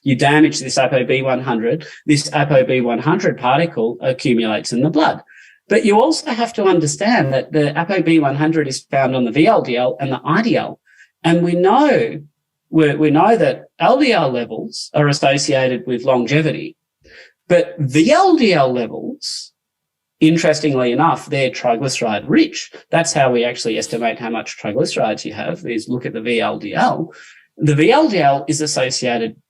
You damage this APOb-100, this APOb-100 particle accumulates in the blood. But you also have to understand that the APOb-100 is found on the VLDL and the IDL. And we know that LDL levels are associated with longevity, but VLDL levels, interestingly enough, they're triglyceride rich. That's how we actually estimate how much triglycerides you have, is look at the VLDL. The VLDL is associated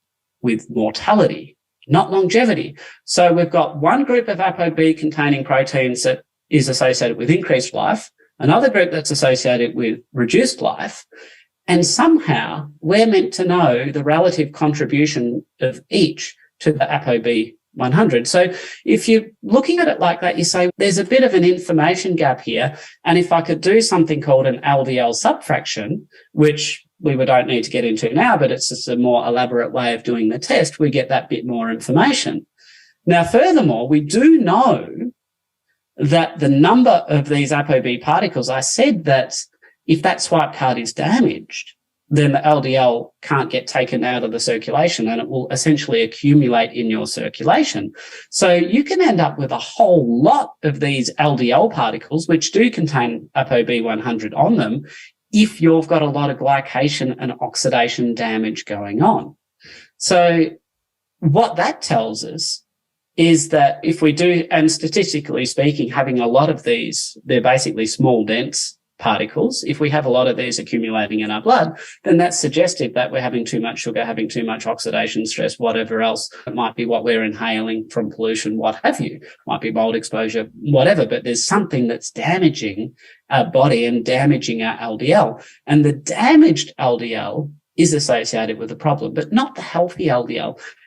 with mortality, not longevity. So we've got one group of ApoB containing proteins that is associated with increased life, another group that's associated with reduced life, and somehow we're meant to know the relative contribution of each to the APOb-100. So if you're looking at it like that, you say there's a bit of an information gap here. And if I could do something called an LDL subfraction, which we don't need to get into now, but it's just a more elaborate way of doing the test, we get that bit more information. Now, furthermore, we do know that the number of these ApoB particles, I said that if that swipe card is damaged, then the LDL can't get taken out of the circulation and it will essentially accumulate in your circulation. So you can end up with a whole lot of these LDL particles, which do contain APOb-100 on them, if you've got a lot of glycation and oxidation damage going on. So what that tells us is that if we do, and statistically speaking, having a lot of these, they're basically small, dense particles. If we have a lot of these accumulating in our blood, then that's suggestive that we're having too much sugar, having too much oxidation stress, whatever else. It might be what we're inhaling from pollution, what have you. It might be mold exposure, whatever, but there's something that's damaging our body and damaging our LDL. And the damaged LDL is associated with a problem, but not the healthy LDL.